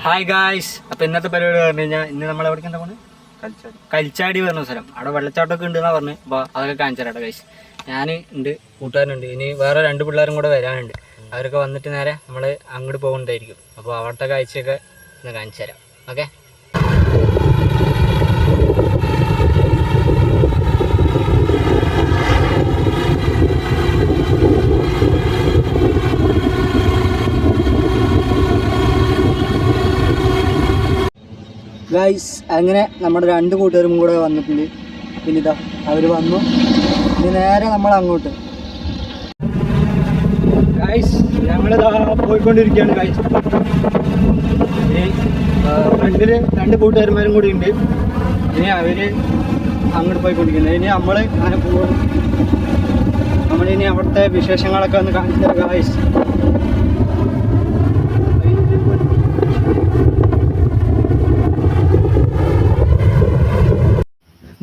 Hi guys. അപ്പോൾ ഇന്നത്തെ പരിപാടി പറഞ്ഞു കഴിഞ്ഞാൽ ഇന്ന് നമ്മൾ എവിടേക്ക് എന്താ പോകുന്നത്? കൽച്ചാടി പറഞ്ഞ സ്ഥലം. അവിടെ വെള്ളച്ചാട്ടമൊക്കെ ഉണ്ടെന്നാണ് പറഞ്ഞത്. അപ്പോൾ അതൊക്കെ കാണിച്ചു തരാം ഗായ്സ്. ഞാൻ ഉണ്ട്, കൂട്ടുകാരുണ്ട്, ഇനി വേറെ 2 പിള്ളേരും കൂടെ വരാനുണ്ട്. അവരൊക്കെ വന്നിട്ട് നേരെ നമ്മൾ അങ്ങോട്ട് പോകുന്നതായിരിക്കും. അപ്പോൾ അവിടുത്തെ കാഴ്ചയൊക്കെ ഒന്ന് കാണിച്ചു തരാം. ഓക്കെ. ഗായ്സ്, അങ്ങനെ നമ്മുടെ 2 കൂട്ടുകാരും കൂടെ വന്നിട്ടുണ്ട്. പിന്നെ ഇതാ അവർ വന്നു. ഇനി നേരെ നമ്മൾ അങ്ങോട്ട്. ഗായ്സ്, ഞങ്ങളിതാ പോയിക്കൊണ്ടിരിക്കുകയാണ് ഗായ്സ്. ഇനി ഫ്രണ്ടിൽ 2 കൂട്ടുകാരന്മാരും കൂടി ഉണ്ട്. ഇനി അവർ അങ്ങോട്ട് പോയിക്കൊണ്ടിരിക്കുന്നത്. ഇനി നമ്മൾ അങ്ങനെ പോകും. നമ്മളിനി അവിടുത്തെ വിശേഷങ്ങളൊക്കെ ഒന്ന് കാണിച്ചു തരാം ഗായ്സ്.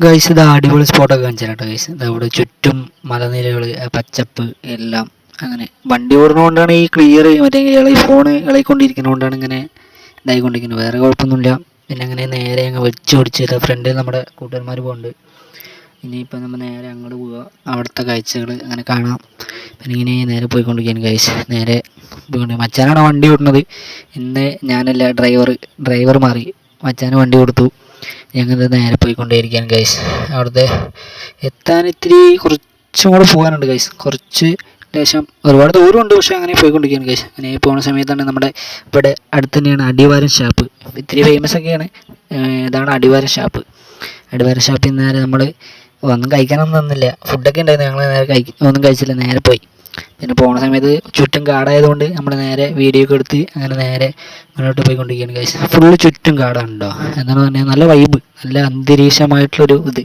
ഗൈസ്, ഇത് അടിപൊളി സ്പോട്ടൊക്കെ കാണിച്ചു തരാം കേട്ടോ ഗൈസ്. ഇതവിടെ ചുറ്റും മലനിരകൾ, പച്ചപ്പ് എല്ലാം. അങ്ങനെ വണ്ടി ഓടുന്നതുകൊണ്ടാണ് ഈ ക്ലിയർ മറ്റേ ഫോണ് ഇളകിക്കൊണ്ടിരിക്കുന്നതുകൊണ്ടാണ് ഇങ്ങനെ ഇതായിക്കൊണ്ടിരിക്കുന്നത്. വേറെ കുഴപ്പമൊന്നുമില്ല. പിന്നെ അങ്ങനെ നേരെ അങ്ങ് വെച്ച് പിടിച്ചിട്ട് ഫ്രണ്ടിൽ നമ്മുടെ കൂട്ടുകാരന്മാർ പോകുന്നുണ്ട്. ഇനിയിപ്പോൾ നമ്മൾ നേരെ അങ്ങോട്ട് പോവുക, അവിടുത്തെ കാഴ്ചകൾ അങ്ങനെ കാണാം. പിന്നെ ഇങ്ങനെ നേരെ പോയിക്കൊണ്ടിരിക്കുകയാണ് ഗൈസ്. നേരെ പോയിക്കൊണ്ട് മച്ചാനാണ് വണ്ടി ഓടുന്നത്. ഇന്ന് ഞാനല്ല, ഡ്രൈവർ മാറി. മച്ചാന് വണ്ടി കൊടുത്തു. ഞങ്ങൾ നേരെ പോയിക്കൊണ്ടേയിരിക്കുകയാണ് ഗൈസ്. അവിടുത്തെ എത്താൻ ഇത്തിരി കുറച്ചും കൂടെ പോകാനുണ്ട് ഗൈസ്. കുറച്ച് ലേശം ഒരുപാട് ദൂരമുണ്ട്, പക്ഷേ അങ്ങനെ പോയിക്കൊണ്ടിരിക്കുകയാണ് ഗൈസ്. അങ്ങനെ പോകുന്ന സമയത്താണ് നമ്മുടെ ഇവിടെ അടുത്ത് തന്നെയാണ് അടിവാരം ഷാപ്പ്. ഇത്തിരി ഫേമസ് ഒക്കെയാണ്. ഇതാണ് അടിവാരം ഷാപ്പ്. അടിവാരം ഷാപ്പിൽ നിന്ന് നേരെ നമ്മൾ ഒന്നും കഴിക്കാനൊന്നും തന്നില്ല. ഫുഡൊക്കെ ഉണ്ടായിരുന്നു. ഞങ്ങൾ നേരെ ഒന്നും കഴിച്ചില്ല, നേരെ പോയി. പിന്നെ പോകുന്ന സമയത്ത് ചുറ്റും കാടായതുകൊണ്ട് നമ്മൾ നേരെ വീഡിയോ ഒക്കെ എടുത്ത് അങ്ങനെ നേരെ മുന്നോട്ട് പോയിക്കൊണ്ടിരിക്കുകയാണ് ഗൈസ്. ഫുള്ള് ചുറ്റും കാടാണ് കേട്ടോ. എന്താണെന്ന് പറഞ്ഞാൽ നല്ല വൈബ്, നല്ല അന്തരീക്ഷമായിട്ടുള്ളൊരു ഇത്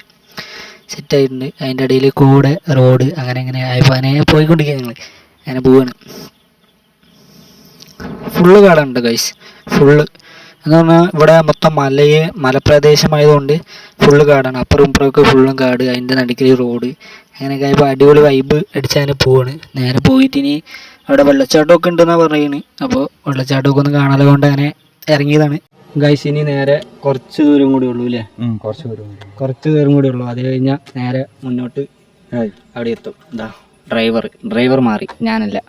സെറ്റായിട്ടുണ്ട്. അതിൻ്റെ ഇടയിൽ കൂടെ റോഡ് അങ്ങനെ ആയപ്പോൾ അങ്ങനെ പോയിക്കൊണ്ടിരിക്കുക. ഞങ്ങൾ അങ്ങനെ പോവുകയാണ്. ഫുള്ള് കാടാണ് ഗൈസ്. ഫുള്ള് എന്ന് പറഞ്ഞാൽ ഇവിടെ മൊത്തം മലപ്രദേശമായതുകൊണ്ട് ഫുള്ള് കാടാണ്. അപ്പുറം ഇപ്പുറമൊക്കെ ഫുള്ളും കാട്, അതിൻ്റെ നടുക്കിൽ റോഡ്. അങ്ങനെയൊക്കെ ആയപ്പോൾ അടിപൊളി വൈബ് അടിച്ചങ്ങനെ പോവാണ്. നേരെ പോയിട്ട് ഇനി അവിടെ വെള്ളച്ചാട്ടമൊക്കെ ഉണ്ടെന്നാണ് പറയുന്നത്. അപ്പോൾ വെള്ളച്ചാട്ടമൊക്കെ ഒന്ന് കാണാതെ കൊണ്ട് അങ്ങനെ ഇറങ്ങിയതാണ് ഗൈസ്. ഇനി നേരെ കുറച്ച് ദൂരം കൂടി ഉള്ളൂ അല്ലേ? കുറച്ച് ദൂരം കൂടി ഉള്ളൂ. അത് കഴിഞ്ഞാൽ നേരെ മുന്നോട്ട് അവിടെ എത്തും. എന്താ ഡ്രൈവർ മാറി, ഞാനല്ല.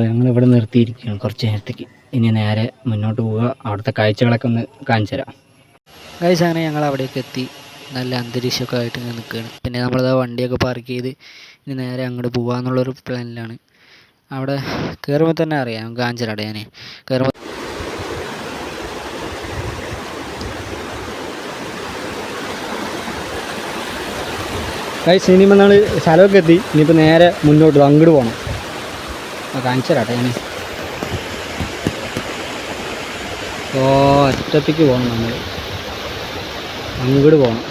ഞങ്ങളിവിടെ നിർത്തിയിരിക്കുകയാണ് കുറച്ച് നേരത്തേക്ക്. ഇനി നേരെ മുന്നോട്ട് പോവുക, അവിടുത്തെ കാഴ്ചകളൊക്കെ ഒന്ന് കാണിച്ചു തരാം ഗൈസ്. അങ്ങനെ ഞങ്ങൾ അവിടേക്ക് എത്തി. നല്ല അന്തരീക്ഷമൊക്കെ ആയിട്ട് ഇങ്ങനെ നിൽക്കുകയാണ്. പിന്നെ നമ്മളിതാ വണ്ടിയൊക്കെ പാർക്ക് ചെയ്ത് ഇനി നേരെ അങ്ങോട്ട് പോകാമെന്നുള്ളൊരു പ്ലാനിലാണ്. അവിടെ കയറുമ്പോൾ തന്നെ അറിയാം, കാണിച്ചു തരാം ഞാൻ കയറുമ്പോൾ. ഗൈസ്, ഇനിയിപ്പോൾ നമ്മൾ സ്ഥലമൊക്കെ എത്തി. ഇനിയിപ്പോൾ നേരെ മുന്നോട്ട് അങ്ങോട്ട് പോകണം. കാണിച്ചു തരാട്ടെ ഞാൻ. അറ്റത്തേക്ക് പോകണം, നമ്മൾ അങ്ങോട്ട് പോകണം.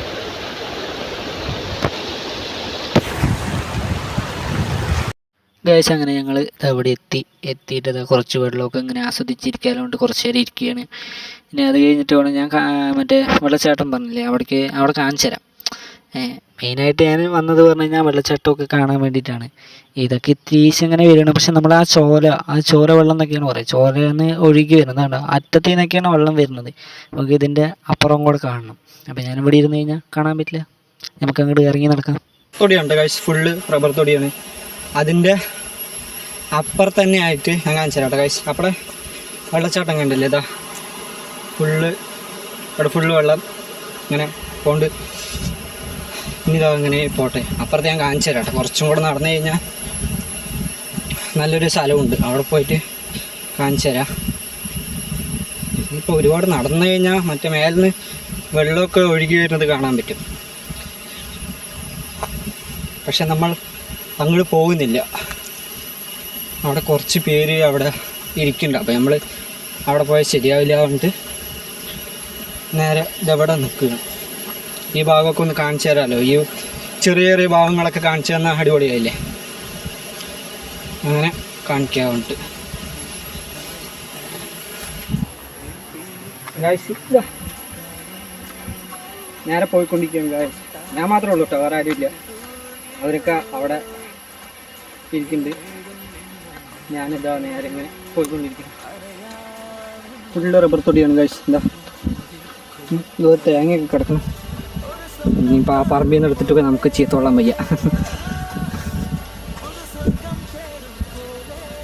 ഗൈസ്, അങ്ങനെ ഞങ്ങൾ അവിടെ എത്തിയിട്ട് കുറച്ച് വെള്ളമൊക്കെ ഇങ്ങനെ ആസ്വദിച്ചിരിക്കാറുണ്ട്. കുറച്ച് നേരം ഇരിക്കുകയാണ്. ഇനി അത് കഴിഞ്ഞിട്ട് വേണം ഞാൻ മറ്റേ വെള്ളച്ചാട്ടം പറഞ്ഞില്ലേ, അവിടെ കാണിച്ചു തരാം. മെയിനായിട്ട് ഞാൻ വന്നത് പറഞ്ഞു കഴിഞ്ഞാൽ വെള്ളച്ചാട്ടമൊക്കെ കാണാൻ വേണ്ടിയിട്ടാണ്. ഇതൊക്കെ ഇത്തിരീശ് ഇങ്ങനെ വരണം. പക്ഷെ നമ്മൾ ആ ചോര വെള്ളം എന്നൊക്കെയാണ് പറയുക. ചോരന്ന് ഒഴുകി വരുന്നതാണ്. അറ്റത്തിൽ നിന്നൊക്കെയാണ് വെള്ളം വരുന്നത്. നമുക്ക് ഇതിൻ്റെ അപ്പുറം കൂടെ കാണണം. അപ്പോൾ ഞാനിവിടെ ഇരുന്ന് കഴിഞ്ഞാൽ കാണാൻ പറ്റില്ല. നമുക്ക് അങ്ങോട്ട് ഇറങ്ങി നടക്കാം. തൊടിയുണ്ട് ഗൈസ്, ഫുള്ള് റബ്ബർ തൊടിയാണ്. അതിൻ്റെ അപ്പുറത്ത് തന്നെ ആയിട്ട് ഞാൻ കാണിച്ചു തരാം ഗൈസ്. അവിടെ വെള്ളച്ചാട്ടം കണ്ടില്ലേ? ഇതാ ഇവിടെ ഫുള്ള് വെള്ളം ഇങ്ങനെ കൊണ്ട് ഇനി ഇതാ ഇങ്ങനെ പോട്ടെ. അപ്പുറത്ത് ഞാൻ കാണിച്ചു തരാട്ടെ. കുറച്ചും കൂടെ നടന്നു കഴിഞ്ഞാൽ നല്ലൊരു സ്ഥലമുണ്ട്. അവിടെ പോയിട്ട് കാണിച്ചു തരാം. ഇപ്പോൾ ഒരുപാട് നടന്നു കഴിഞ്ഞാൽ മറ്റേ മേലിൽ നിന്ന് വെള്ളമൊക്കെ ഒഴുകി വരുന്നത് കാണാൻ പറ്റും. പക്ഷെ നമ്മൾ അങ്ങോട്ട് പോകുന്നില്ല. അവിടെ കുറച്ച് പേര് അവിടെ ഇരിക്കുന്നുണ്ട്. അപ്പോൾ നമ്മൾ അവിടെ പോയാൽ ശരിയാവില്ല പറഞ്ഞിട്ട് നേരെ ഇതെവിടെ നിൽക്കുകയാണ്. ഈ ഭാഗമൊക്കെ ഒന്ന് കാണിച്ചു തരാമല്ലോ. ഈ ചെറിയ ചെറിയ ഭാഗങ്ങളൊക്കെ കാണിച്ചു തന്നാൽ അടിപൊളിയായില്ലേ? അങ്ങനെ കാണിക്കാൻ വേണ്ടിട്ട് നേരെ പോയിക്കൊണ്ടിരിക്കുകയാണ് ഗായ്സ്. ഞാൻ മാത്രമേ ഉള്ളൂ കേട്ടോ, വേറെ ആരുമില്ല. അവരൊക്കെ അവിടെ ഇരിക്കുന്നുണ്ട്. ഞാനിതാ നേരെ ഇങ്ങനെ പോയിക്കൊണ്ടിരിക്കുന്നു. ഫുള്ള് റബ്ബർ തൊടിയാണ് ഗൈസ്. എന്താ ഇതൊരു തേങ്ങയൊക്കെ കിടക്കണം. ഇനിയിപ്പോൾ ആ പറമ്പിൽ നിന്ന് എടുത്തിട്ടൊക്കെ നമുക്ക് ചീത്തോളാൻ വയ്യ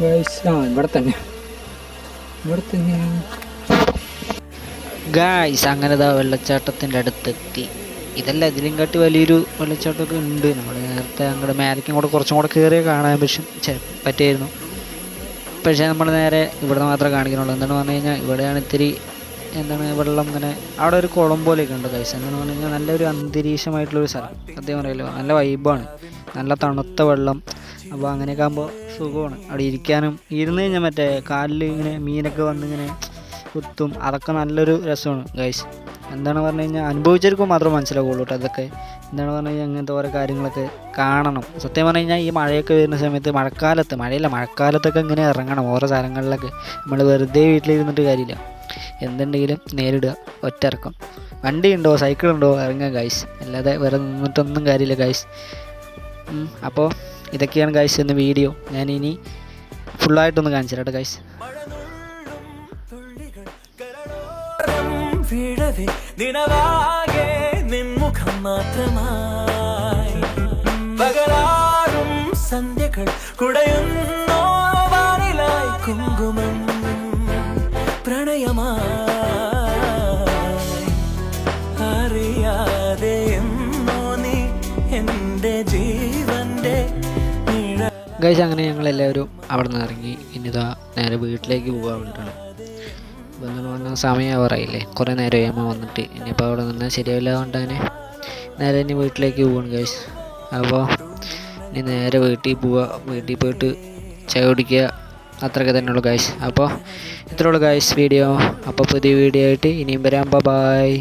ഗൈസ്. ഇവിടെ തന്നെ ഗായ്സ് അങ്ങനെ വെള്ളച്ചാട്ടത്തിൻ്റെ അടുത്തെത്തി. ഇതല്ല, ഇതിലും കാട്ടി വലിയൊരു വെള്ളച്ചാട്ടമൊക്കെ ഉണ്ട്. നമ്മൾ നേരത്തെ അങ്ങോട്ട് മേലേക്കും കൂടെ കുറച്ചും കൂടെ കയറിയേ കാണാൻ പറ്റിയായിരുന്നു. പക്ഷേ നമ്മൾ നേരെ ഇവിടെ മാത്രമേ കാണിക്കുന്നുള്ളൂ. എന്താണെന്ന് പറഞ്ഞു കഴിഞ്ഞാൽ ഇവിടെയാണ് ഇത്തിരി വെള്ളം ഇങ്ങനെ അവിടെ ഒരു കുളം പോലെയൊക്കെ ഉണ്ട് ഗൈസ്. എന്താണെന്ന് പറഞ്ഞു കഴിഞ്ഞാൽ നല്ലൊരു അന്തരീക്ഷമായിട്ടുള്ളൊരു സ്ഥലം. സത്യം പറയല്ലോ, നല്ല വൈബാണ്, നല്ല തണുത്ത വെള്ളം. അപ്പോൾ അങ്ങനെയൊക്കെ ആകുമ്പോൾ സുഖമാണ് അവിടെ ഇരിക്കാനും. ഇരുന്ന് കഴിഞ്ഞാൽ മറ്റേ കാലിൽ ഇങ്ങനെ മീനൊക്കെ വന്നിങ്ങനെ കുത്തും, അതൊക്കെ നല്ലൊരു രസമാണ് ഗൈസ്. എന്താണ് പറഞ്ഞു കഴിഞ്ഞാൽ അനുഭവിച്ചവർക്ക് മാത്രമേ മനസ്സിലാവുള്ളൂ കേട്ടോ അതൊക്കെ. എന്താണ് പറഞ്ഞു കഴിഞ്ഞാൽ അങ്ങനത്തെ ഓരോ കാര്യങ്ങളൊക്കെ കാണണം. സത്യം പറഞ്ഞു കഴിഞ്ഞാൽ ഈ മഴയൊക്കെ വരുന്ന സമയത്ത്, മഴക്കാലത്തൊക്കെ ഇങ്ങനെ ഇറങ്ങണം ഓരോ സ്ഥലങ്ങളിലൊക്കെ. നമ്മൾ വെറുതെ വീട്ടിലിരുന്നിട്ട് കാര്യമില്ല, എന്തുണ്ടെങ്കിലും നേരിടുക, ഒറ്റയിറക്കം. വണ്ടി ഉണ്ടോ സൈക്കിളുണ്ടോ ഇറങ്ങുക ഗൈസ്, അല്ലാതെ വേറെ നിന്നിട്ടൊന്നും കാര്യമില്ല ഗൈസ്. അപ്പോൾ ഇതൊക്കെയാണ് ഗൈസ് ഇന്ന് വീഡിയോ. ഞാനിനി ഫുള്ളായിട്ടൊന്ന് കാണിച്ചു തരാം ഗൈസ്. നിനവാകെ നിൻമുഖം മാത്രമായി പകലാറും സന്ധ്യകൾ കുടയുന്നോ വാനിലായി കുങ്കുമം പ്രണയമായി അറിയാതെ എന്നോ നീ എൻ്റെ ജീവൻ്റെ ഗൈസ് അങ്ങനെ ഞങ്ങളെല്ലാവരും അവിടെ നിന്ന് ഇറങ്ങി. ഇനിതാ നേരെ വീട്ടിലേക്ക് പോകാൻ വേണ്ടിയിട്ടാണ്. എന്ന് പറഞ്ഞാൽ സമയമാറായില്ലേ, കുറേ നേരമായി അമ്മ വന്നിട്ട്. ഇനിയിപ്പോൾ അവിടെ നിന്നാൽ ശരിയാവില്ല, കൊണ്ട് തന്നെ നേരെ ഇനി വീട്ടിലേക്ക് പോവാണ് ഗൈസ്. അപ്പോൾ ഇനി നേരെ വീട്ടിൽ പോവുക, വീട്ടിൽ പോയിട്ട് ചായ കുടിക്കുക, അത്രയൊക്കെ തന്നെ ഉള്ളൂ ഗൈസ്. അപ്പോൾ ഇത്രയുള്ളൂ ഗൈസ് വീഡിയോ. അപ്പോൾ പുതിയ വീഡിയോ ആയിട്ട് ഇനിയും വരാം. ബൈ.